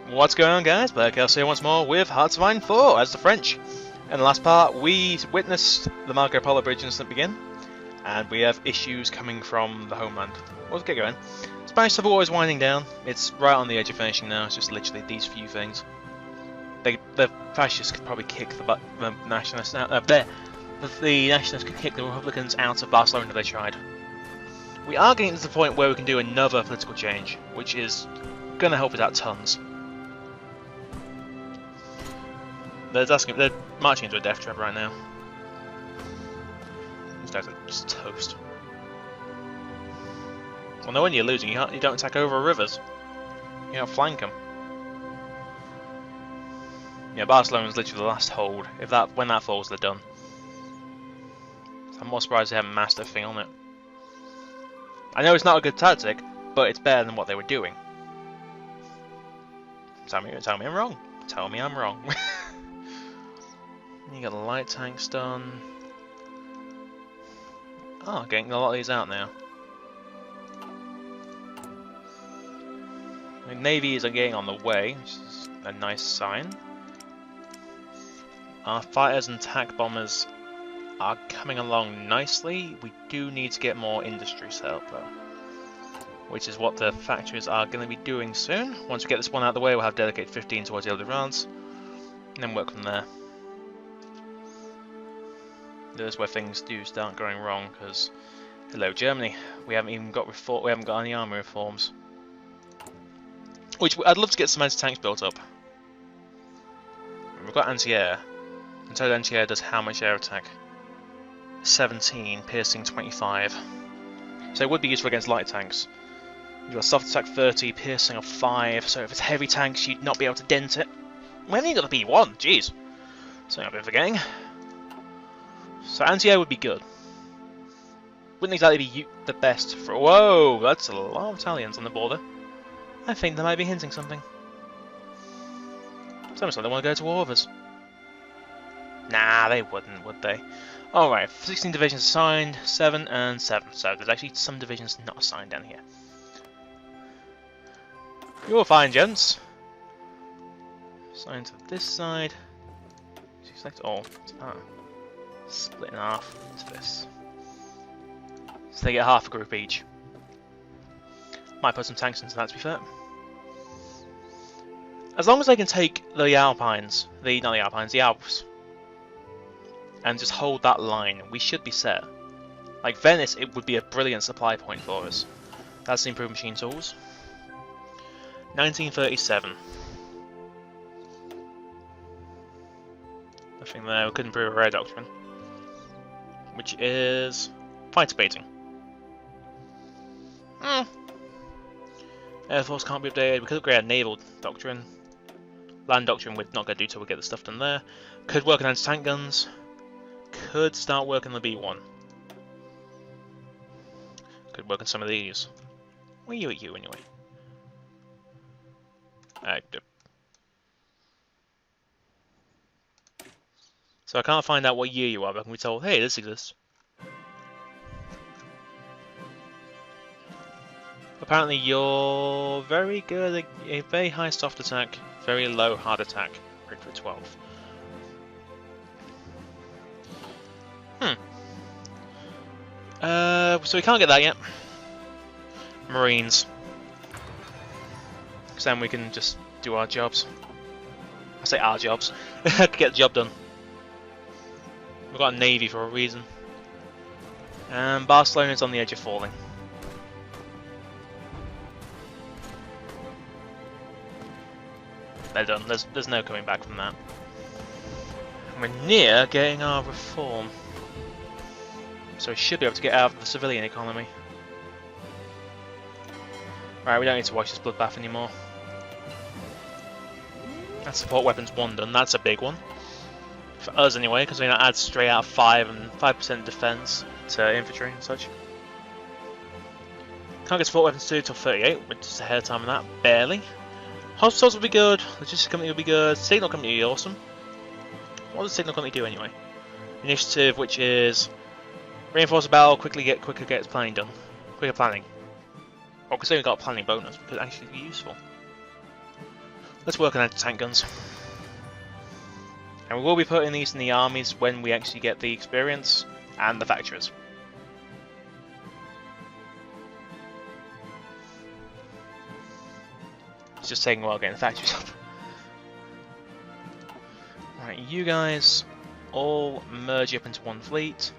What's going on, guys? Blackhouse here once more with Hearts of Iron 4 as the French. In the last part, we witnessed the Marco Polo Bridge incident begin, and we have issues coming from the homeland. Let's get going. Spanish Civil War is winding down. It's right on the edge of finishing now. It's just literally these few things. The fascists could probably kick the nationalists out. The nationalists could kick the Republicans out of Barcelona if they tried. We are getting to the point where we can do another political change, which is going to help us out tons. They're marching into a death trap right now. These guys are just toast. Well, no, when you're losing, you don't attack over rivers. You don't flank them. Yeah, Barcelona's literally the last hold. When that falls, they're done. So I'm more surprised they haven't massed everything on it. I know it's not a good tactic, but it's better than what they were doing. Tell me I'm wrong. Tell me I'm wrong. You got the light tanks done. Oh, getting a lot of these out now. The Navy is getting on the way, which is a nice sign. Our fighters and attack bombers are coming along nicely. We do need to get more industry set up though, which is what the factories are going to be doing soon. Once we get this one out of the way, we'll have dedicated 15 towards the other France, and then work from there. There's where things do start going wrong, because hello Germany, we haven't got any army reforms. Which I'd love to get some anti-tanks built up. We've got anti-air. And total anti-air does how much air attack? 17, piercing 25. So it would be useful against light tanks. You've got soft attack 30, piercing of 5, so if it's heavy tanks you'd not be able to dent it. When you got the B1, jeez. Something I've been forgetting. So anti-air would be good. Wouldn't exactly be the best for... Whoa, that's a lot of Italians on the border. I think they might be hinting something. It's almost like they want to go to war with us. Nah, they wouldn't, would they? Alright, 16 divisions assigned, 7 and 7. So there's actually some divisions not assigned down here. You're fine, gents. Assigned to this side. Select all. Split in half into this. So they get half a group each. Might put some tanks into that, to be fair. As long as they can take the Alpines, the Alps, and just hold that line, we should be set. Like Venice, it would be a brilliant supply point for us. That's the improved machine tools. 1937. Nothing there. We could improve our air doctrine, which is fighter baiting. Air Force can't be updated. We could upgrade our naval doctrine. Land doctrine we're not going to do till we get the stuff done there. Could work on anti-tank guns. Could start working the B1. Could work on some of these. Where are you anyway? So I can't find out what year you are, but I can be told, hey, this exists. Apparently you're very good at a very high soft attack, very low hard attack, great for 12. So we can't get that yet. Marines. Because then we can just do our jobs. I say our jobs. Get the job done. We've got a navy for a reason. And Barcelona's on the edge of falling. They're done. There's no coming back from that. We're near getting our reform. So we should be able to get out of the civilian economy. Right, we don't need to watch this bloodbath anymore. That's support weapons 1 done. That's a big one. For us anyway, because we add straight out 5 and 5% defense to infantry and such. Can't get support weapons 2 till 38, which is ahead of time on that, barely. Hospitals will be good, logistics company will be good, signal company will be awesome. What does signal company do anyway? Initiative, which is reinforce the battle, quicker get planning done. Quicker planning. Well, considering we got a planning bonus, could actually be useful. Let's work on anti-tank guns. And we will be putting these in the armies when we actually get the experience and the factories. It's just taking a while getting the factories up. Right, you guys all merge up into one fleet.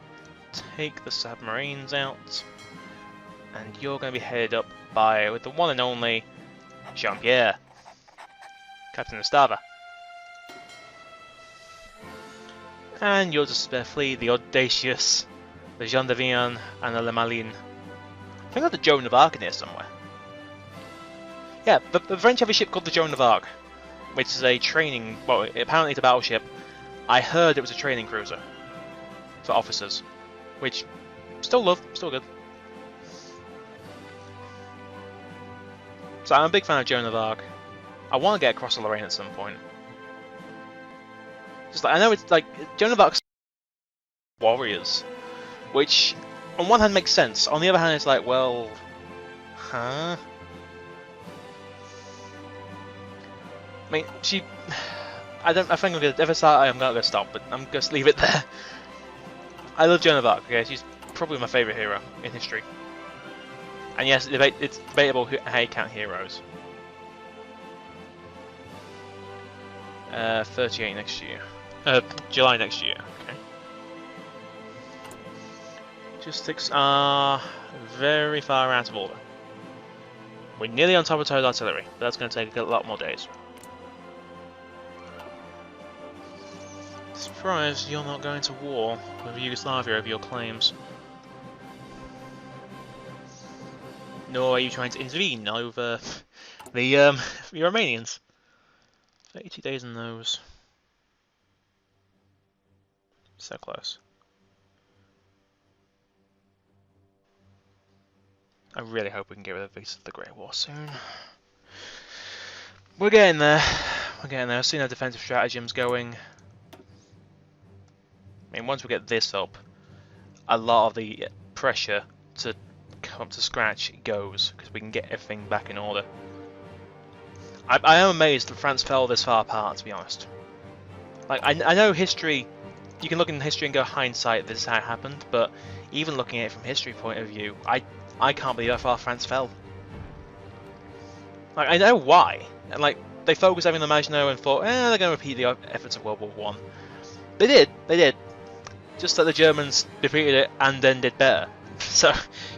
Take the submarines out. And you're going to be headed up by with the one and only Jean-Pierre, Captain Estava. And you'll just flee the Audacious, the Jean de Vian, and the Le Malin. I think I've got the Joan of Arc in here somewhere. Yeah, the French have a ship called the Joan of Arc, which is a training, well, apparently it's a battleship. I heard it was a training cruiser for officers, which still love, still good. So I'm a big fan of Joan of Arc. I want to get across the Lorraine at some point. Just like, I know it's like Joan of Arc's warriors, which on one hand makes sense. On the other hand, it's like, well, huh? I mean, she. I think I'm gonna. If I start, I'm not gonna stop, but I'm gonna leave it there. I love Joan of Arc. Okay, she's probably my favorite hero in history. And yes, it's debatable how you count heroes. 38 next year. July next year. Okay. Logistics are very far out of order. We're nearly on top of Toad Artillery, but that's going to take a lot more days. Surprised you're not going to war with Yugoslavia over your claims. Nor are you trying to intervene over the Romanians. 32 days in those. So close. I really hope we can get rid of the Great War soon. We're getting there. We're getting there. I've seen our defensive stratagems going. I mean, once we get this up, a lot of the pressure to come up to scratch goes, because we can get everything back in order. I am amazed that France fell this far apart, to be honest. Like, I know history, you can look in history and go hindsight, this is how it happened, but even looking at it from history point of view, I can't believe how far France fell. Like, I know why. And like, they focused everything on Maginot and thought, they're going to repeat the efforts of World War One. They did. Just that the Germans defeated it and then did better. So,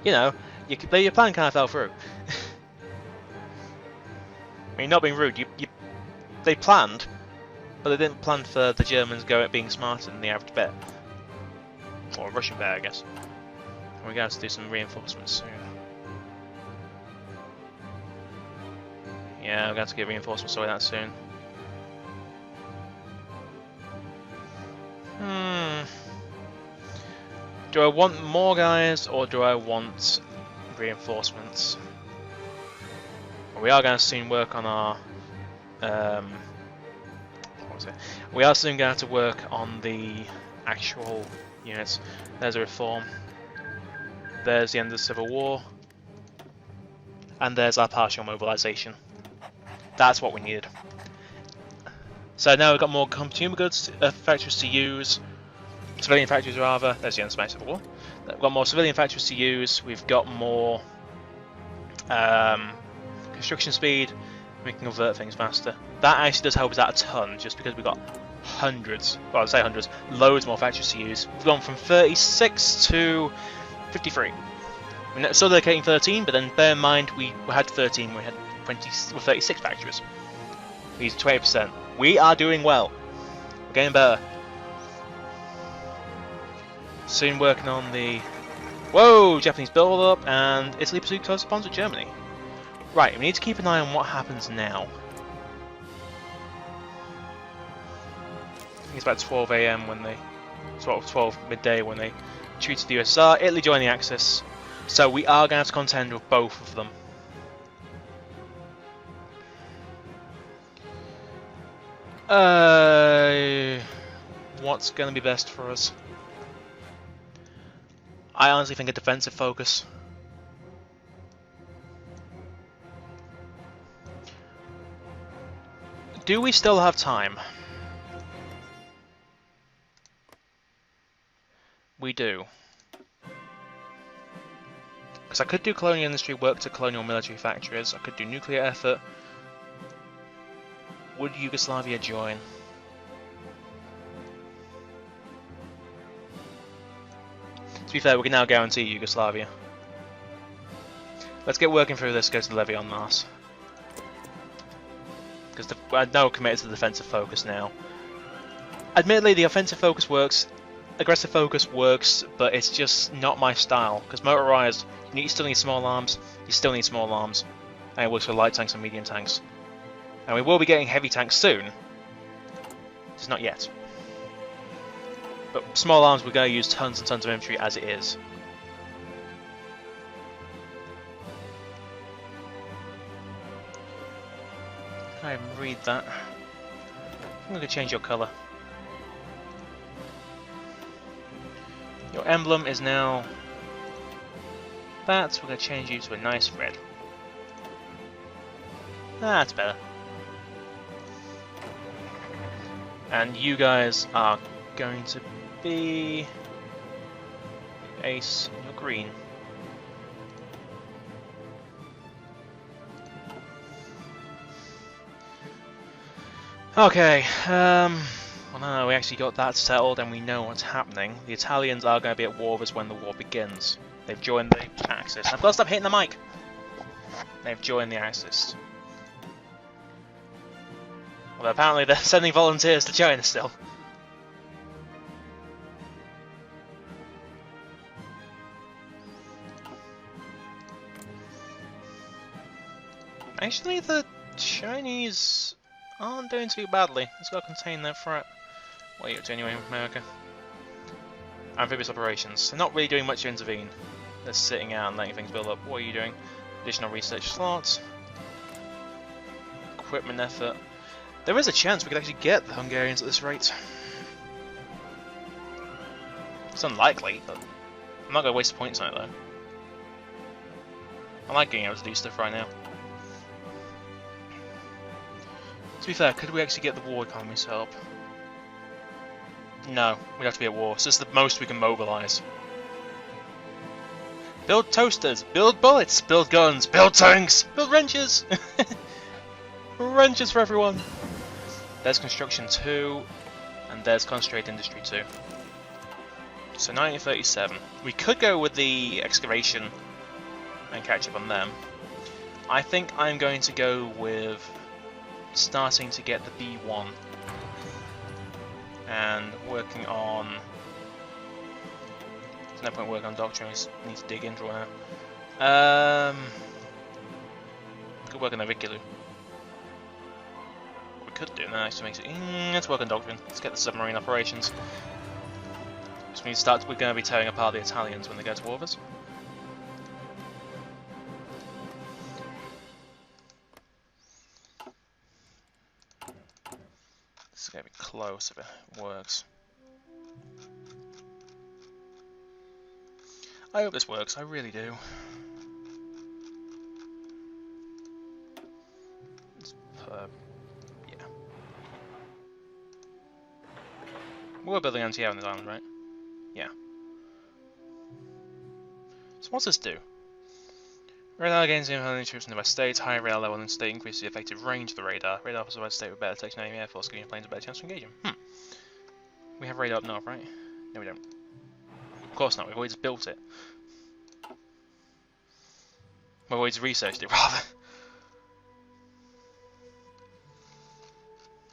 you know, your plan kind of fell through. I mean, not being rude, they planned, but they didn't plan for the Germans being smarter than the average bear. Or a Russian bear, I guess. And we're going to do some reinforcements soon. Yeah, we're going to get reinforcements sorted out soon. Do I want more guys, or do I want reinforcements? We are going to soon work on our... what was it? We are soon going to have to work on the actual units. There's a reform. There's the end of the Civil War. And there's our partial mobilisation. That's what we needed. So now we've got more consumer goods factories to use. Civilian factories rather. There's the end of the Civil War. We've got more civilian factories to use. We've got more construction speed. We can convert things faster. That actually does help us out a ton, just because we've got hundreds, well, I'd say hundreds, loads more factories to use. We've gone from 36 to 53. We're still dedicating 13, but then bear in mind we had 13, we had 36 factories. These are 20%. We are doing well. We're getting better. Soon working on the... Whoa! Japanese build up, and Italy pursued close bonds with Germany. Right, we need to keep an eye on what happens now. I think it's about 12 AM when they... 12 midday when they treated the USSR. Italy joined the Axis. So we are going to have to contend with both of them. What's going to be best for us? I honestly think a defensive focus. Do we still have time? We do. Because I could do colonial industry, work to colonial military factories, I could do nuclear effort. Would Yugoslavia join? To be fair, we can now guarantee Yugoslavia. Let's get working through this, go to the levy on Mars. Because I'm now committed to the defensive focus now. Admittedly, the offensive focus works, aggressive focus works, but it's just not my style. Because motorized, you still need small arms, and it works for light tanks and medium tanks. And we will be getting heavy tanks soon, just not yet. But small arms, we're going to use tons and tons of infantry as it is. Can I read that? I'm going to change your colour. Your emblem is now that. We're going to change you to a nice red. That's better. And you guys are going to be ace. You're green. Okay. Well, no, we actually got that settled, and we know what's happening. The Italians are going to be at war with us when the war begins. They've joined the Axis. I've got to stop hitting the mic. They've joined the Axis. Well, apparently they're sending volunteers to China still. Actually, the Chinese aren't doing too badly. Let's go contain their threat. What are you up to anyway, America? Amphibious operations. They're not really doing much to intervene. They're sitting out and letting things build up. What are you doing? Additional research slots. Equipment effort. There is a chance we could actually get the Hungarians at this rate. It's unlikely, but I'm not going to waste points on it though. I like being able to do stuff right now. To be fair, could we actually get the war economy set up? No, we'd have to be at war, so it's the most we can mobilise. Build toasters, build bullets, build guns, build tanks, build wrenches! Wrenches for everyone! There's construction 2, and there's concentrated industry 2. So 1937. We could go with the excavation and catch up on them. I think I'm going to go with starting to get the B1 and working on. There's no point working on doctrine. I need to dig into it now. Could work on Navigalu. We could do that. Actually makes it. Let's work on doctrine. Let's get the submarine operations. Which means we're going to be tearing apart the Italians when they go to war with us. This is going to be close if it works. I hope this works, I really do. Yeah. We're building anti-air on this island, right? Yeah. So what's this do? Radar gains the influence troops in the West States. Higher radar level in the state increases the effective range of the radar. Radar for the West State with better detection enemy air force, giving planes a better chance to engage them. We have radar up north, right? No, we don't. Of course not. We've always built it. We've always researched it, rather.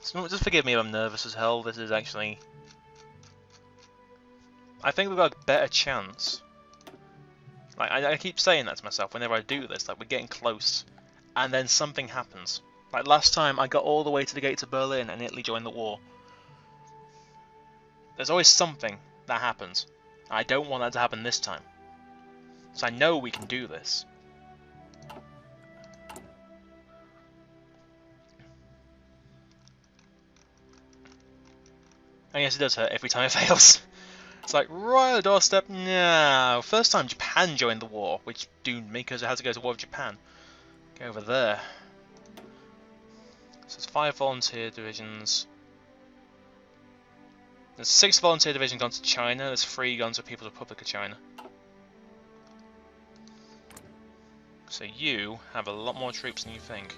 So just forgive me if I'm nervous as hell. This is actually. I think we've got a better chance. Like I keep saying that to myself whenever I do this, like we're getting close, and then something happens. Like last time I got all the way to the gates of Berlin and Italy joined the war. There's always something that happens. I don't want that to happen this time. So I know we can do this. And yes, it does hurt every time it fails. It's like, right on the doorstep, no. First time Japan joined the war, which doomed me because I had to go to war with Japan. Go over there. there's 5 volunteer divisions. There's 6 volunteer divisions gone to China. There's 3 gone to the People's Republic of China. So you have a lot more troops than you think.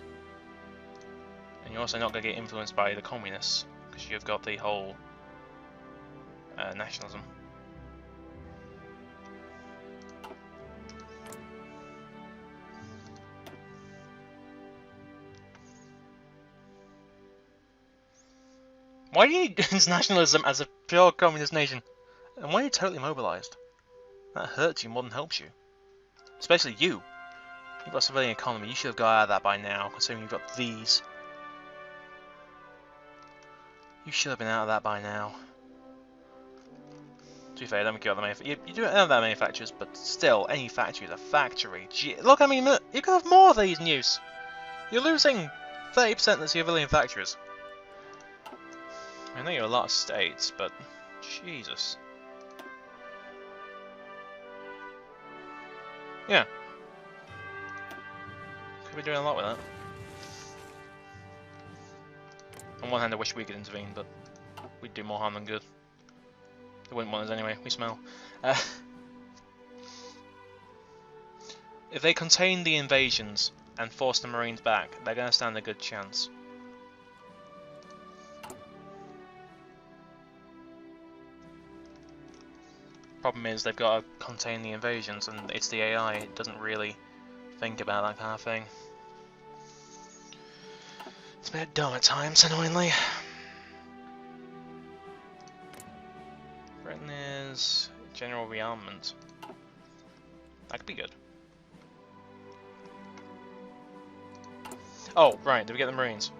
And you're also not going to get influenced by the communists, because you've got the whole nationalism. Why do you need nationalism as a pure communist nation? And why are you totally mobilized? That hurts you more than helps you. Especially you. You've got a civilian economy, you should have got out of that by now, considering you've got these. You should have been out of that by now. To be fair, don't care about the you don't have that manufacturers, but still, any factory is a factory. Gee, look, I mean, you could have more of these in use. You're losing 30% of the civilian factories. I know you're a lot of states, but Jesus. Yeah. Could be doing a lot with that. On one hand, I wish we could intervene, but we'd do more harm than good. They wouldn't want us anyway, we smell. If they contain the invasions and force the Marines back, they're going to stand a good chance. Problem is, they've got to contain the invasions, and it's the AI, it doesn't really think about that kind of thing. It's a bit dumb at times, annoyingly. Britain is general rearmament. That could be good. Oh, right, did we get the Marines?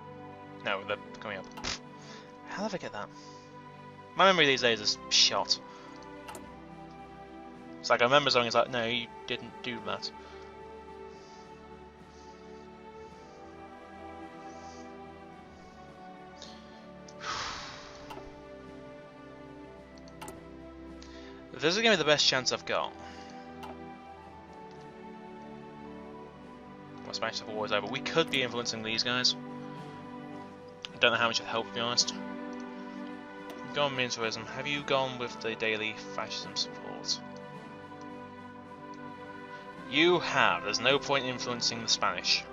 No, they're coming up. How did I get that? My memory these days is shot. It's like I remember something, it's like, no, you didn't do that. This is going to be the best chance I've got. My Spanish Civil War is over. We could be influencing these guys. I don't know how much it'll help, to be honest. Go on militarism. Have you gone with the daily fascism support? You have. There's no point influencing the Spanish.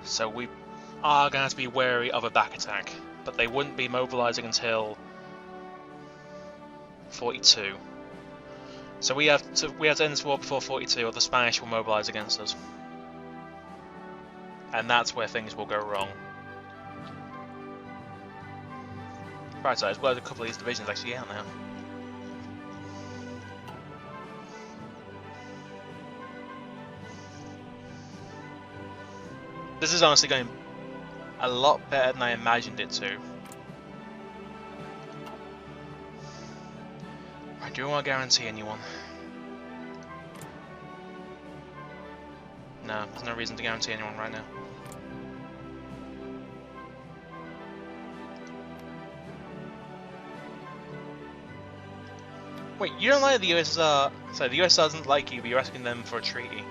So we are going to be wary of a back attack. But they wouldn't be mobilizing until 42. So we have to end this war before 42, or the Spanish will mobilize against us. And that's where things will go wrong. Right side, well, a couple of these divisions actually out now. This is honestly going a lot better than I imagined it to. I do want to guarantee anyone. No, there's no reason to guarantee anyone right now. Wait, you don't like the USSR? Sorry, the USSR doesn't like you, but you're asking them for a treaty.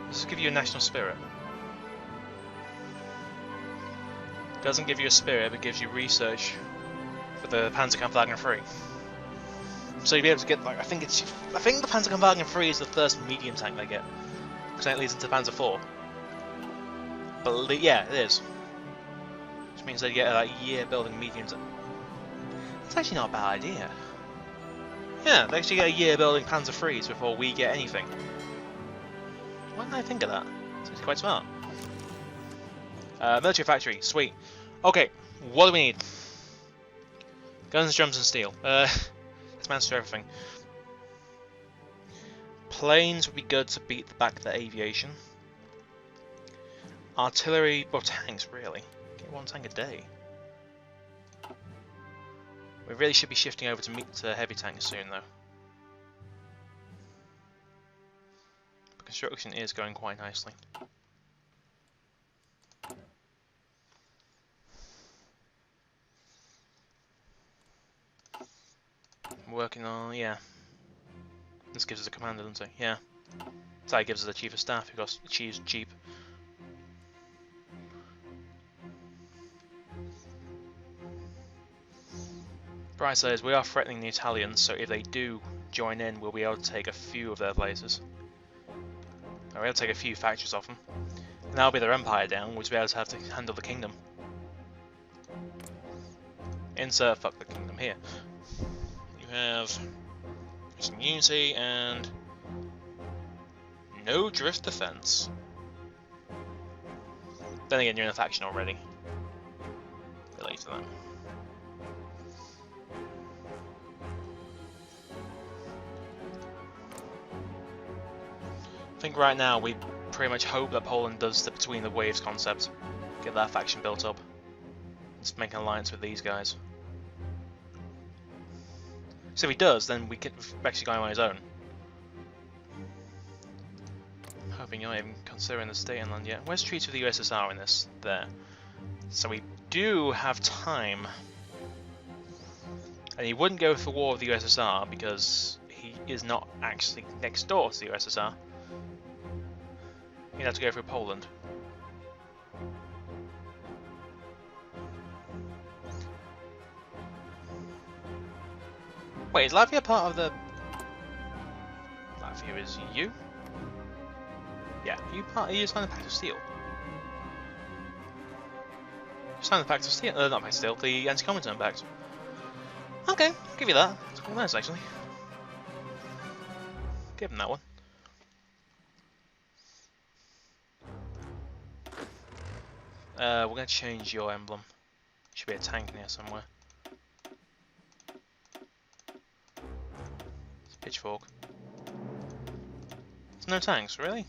Does this give you a national spirit? Doesn't give you a spirit, but gives you research for the Panzerkampfwagen 3. So you'll be able to get, like, I think the Panzerkampfwagen 3 is the first medium tank they get, because then it leads into Panzer 4. But yeah, it is. Which means they get like a year building medium tank. That's actually not a bad idea. Yeah, they actually get a year building Panzer 3s before we get anything. Why didn't I think of that? It's actually quite smart. Military factory, sweet. Okay, what do we need? Guns, drums, and steel. Let's master everything. Planes would be good to beat back the aviation. Artillery, or tanks, really. Get one tank a day. We really should be shifting over to heavy tanks soon, though. But construction is going quite nicely. Working on, yeah. This gives us a commander, doesn't it? Yeah. So that gives us the chief of staff who got achieves cheap. Bright says we are threatening the Italians, so if they do join in, we'll be able to take a few of their places. We'll be able to take a few factories off them. And that'll be their empire down, which will be able to have to handle the kingdom. Insert fuck the kingdom here. You have some unity and no drift defense. Then again, you're in a faction already. Relate to that. I think right now we pretty much hope that Poland does the between the waves concept, get that faction built up, just make an alliance with these guys. So if he does, then we can actually go on his own. I'm hoping you're not even considering the state inland yet. Where's treaty with the USSR in this? There. So we do have time. And he wouldn't go for war with the USSR because he is not actually next door to the USSR. He'd have to go through Poland. Wait, is Latvia part of the... Latvia is EU? Yeah, you signed the Pact of Steel. You signed the Pact of Steel, not Pact of Steel, the Anti-Comintern Pact. Okay, I'll give you that. It's quite nice actually. Give him that one. We're going to change your emblem. Should be a tank near somewhere. It's a pitchfork. There's no tanks, really?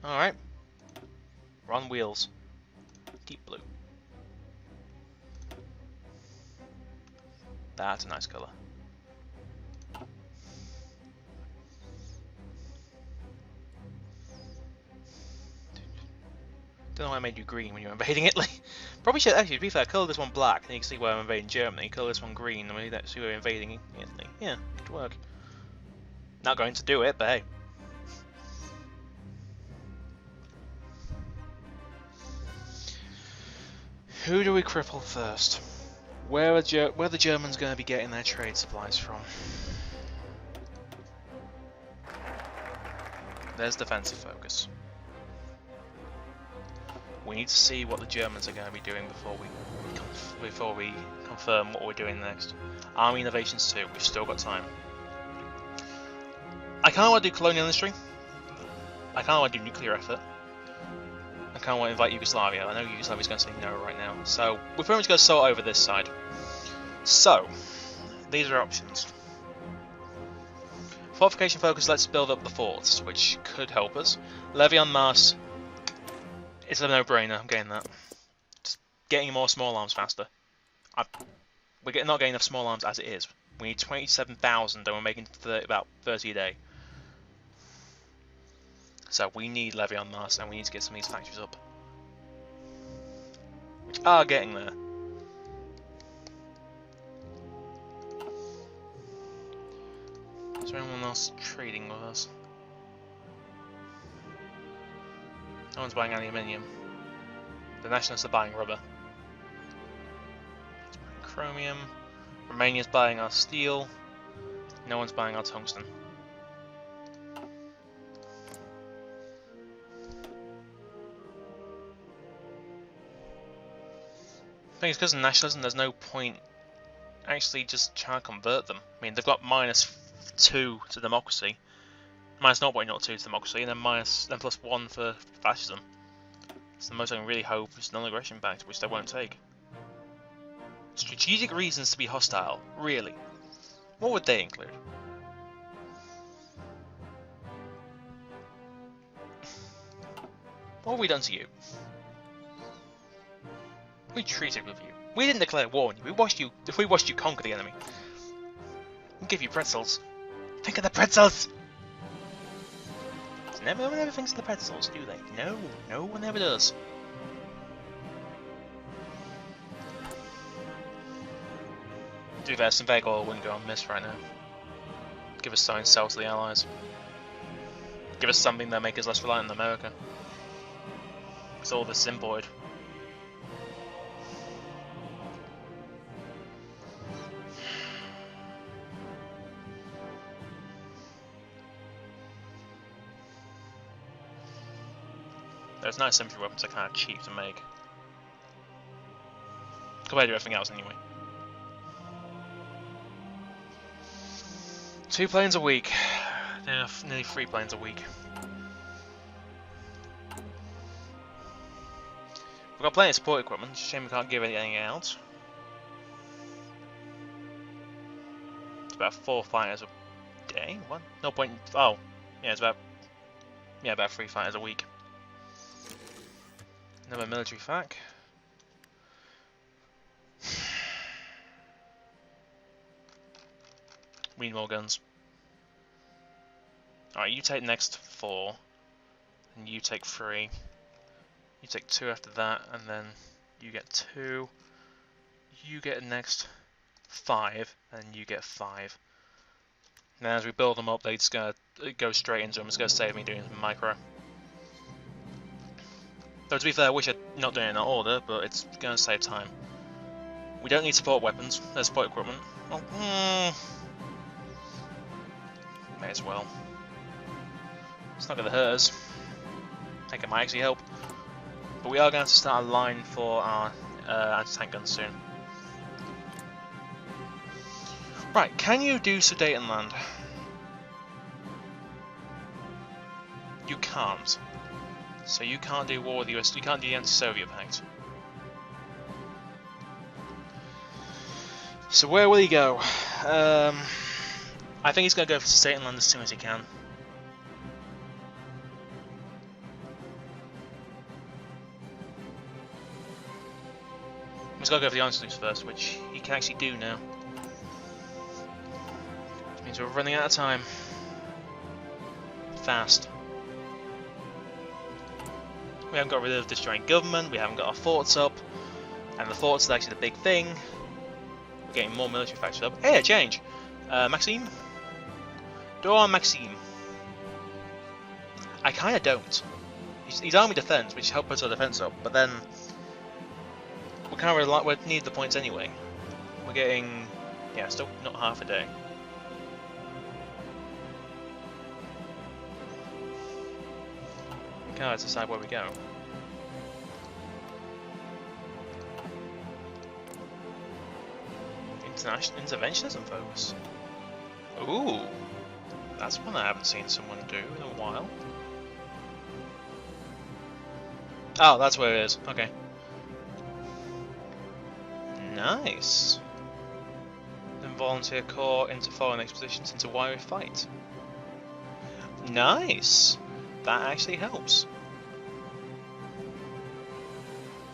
Alright. We're on wheels. Deep blue. That's a nice colour. Don't know why I made you green when you were invading Italy. Probably should actually, to be fair, colour this one black, and you can see where I'm invading Germany. Colour this one green, and we see where we're invading Italy. Yeah, good work. Not going to do it, but hey. Who do we cripple first? Where are the Germans going to be getting their trade supplies from? There's defensive focus. We need to see what the Germans are going to be doing before we confirm what we're doing next. Army innovations 2. We've still got time. I kind of want to do colonial industry. I kind of want to do nuclear effort. I kind of want to invite Yugoslavia. I know Yugoslavia's going to say no right now. So we're pretty much going to sort over this side. So these are options. Fortification focus. Let's build up the forts, which could help us. Levy en masse. It's a no-brainer, I'm getting that. Just getting more small arms faster. We're not getting enough small arms as it is. We need 27,000 and we're making about 30 a day. So we need levy en masse and we need to get some of these factories up. Which are getting there. Is there anyone else trading with us? No one's buying aluminium. The nationalists are buying rubber. It's buying chromium. Romania's buying our steel. No one's buying our tungsten. The thing is, because of nationalism, there's no point actually just trying to convert them. I mean, they've got -2 to democracy. -0.02 to democracy, and then +1 for fascism. So the most I can really hope is non-aggression pact, which they won't take. Strategic reasons to be hostile, really. What would they include? What have we done to you? We treated with you. We didn't declare war on you. We watched you conquer the enemy. We give you pretzels. Think of the pretzels! No one ever thinks of the pretzels, do they? No, no one ever does. To be fair, some vague oil wouldn't go on miss right now. Give us something to sell to the Allies. Give us something that make us less reliant on America. Because all this is imported. Those nice infantry weapons are kind of cheap to make. Compared to everything else anyway. 2 planes a week. Nearly 3 planes a week. We've got plenty of support equipment. Shame we can't give anything out. It's about 4 fighters a day. What? No point. Oh, yeah, it's about about 3 fighters a week. Another military fac. We need more guns. Alright, you take the next 4, and you take 3. You take 2 after that, and then you get 2. You get the next 5, and you get 5. Now as we build them up, they just gonna go straight into them. It's gonna save me doing micro. Though to be fair, I wish I'd not doing it in that order, but it's gonna save time. We don't need support weapons. There's support equipment. Well, may as well. It's not gonna hurt us. I think it might actually help. But we are going to start a line for our anti-tank guns soon. Right, can you do Sudetenland? You can't. So you can't do war with the US. You can't do the anti-Soviet pact. So where will he go? I think he's going to go for Sudetenland as soon as he can. He's got to go for the Einsteins first, which he can actually do now. Which means we're running out of time. Fast. We haven't got rid of destroying government, we haven't got our forts up, and the forts is actually the big thing. We're getting more military factories up. Hey, a change! Maxime? Doran Maxime. I kinda don't. He's army defense, which helps put our defense up, but then we kind of we need the points anyway. We're getting, yeah, still not half a day. We can't decide where we go. International interventionism focus. Ooh, that's one I haven't seen someone do in a while. Oh, that's where it is. Okay. Nice. Then volunteer corps into foreign expeditions into why we fight. Nice. That actually helps.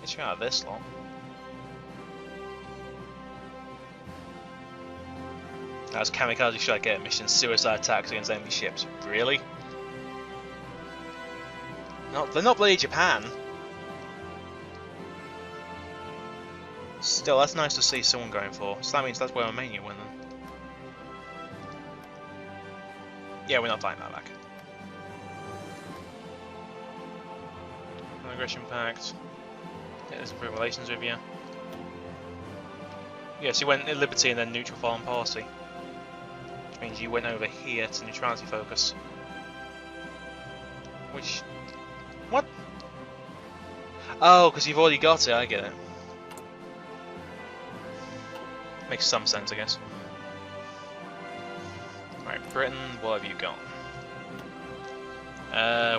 Get you out of this long. As kamikaze strike air missions, suicide attacks against enemy ships. Really? No, they're not bloody Japan. Still, that's nice to see someone going for. So that means that's where Romania win then. Yeah, we're not buying that back. Non-aggression pact. Yeah, there's improved relations with you. Yes, you went in Liberty and then neutral foreign policy. Which means you went over here to neutrality focus. Which... What? Oh, because you've already got it, I get it. Makes some sense, I guess. Right, Britain, what have you got?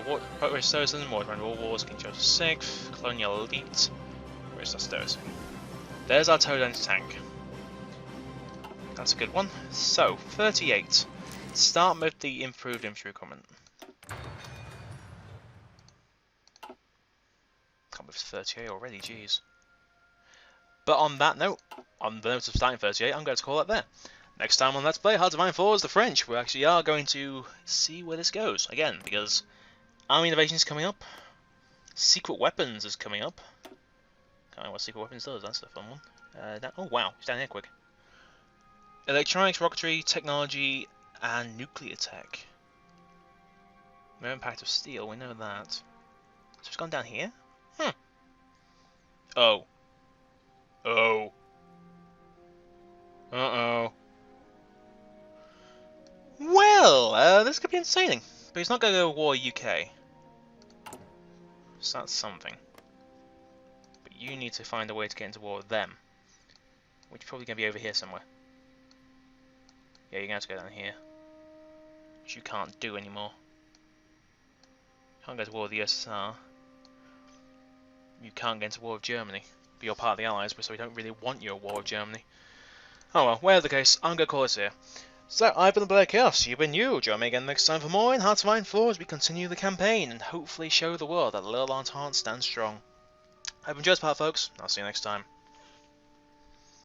What Stoicism, War around all wars, King George VI, Colonial Elite. Where's our Stoicism? There's our Toad anti-tank. That's a good one. So, 38. Start with the improved infantry equipment. Can't believe it's 38 already, jeez. But on that note, on the note of starting 38, I'm going to call it there. Next time on Let's Play Hearts of Iron 4 is the French. We actually are going to see where this goes. Again, because Army Innovation is coming up. Secret Weapons is coming up. Can't know what Secret Weapons does, that's the fun one. Oh wow, he's down here quick. Electronics, rocketry, technology, and nuclear tech. No impact of steel, we know that. So it's gone down here? Hmm. Oh. Oh. Uh-oh. Well, this could be entertaining. But he's not going to go to war UK. So that's something. But you need to find a way to get into war with them. Which is probably going to be over here somewhere. Yeah, you're going to have to go down here. Which you can't do anymore. Can't go to war with the USSR. You can't get into war with Germany. But you're part of the Allies, so we don't really want you at war with Germany. Oh well, whatever the case, I'm going to call this here. So, I've been the Black Chaos, you've been you. Join me again next time for more in Hearts of Iron 4 as we continue the campaign and hopefully show the world that the Little Entente stands strong. Hope you enjoyed this part, folks. I'll see you next time.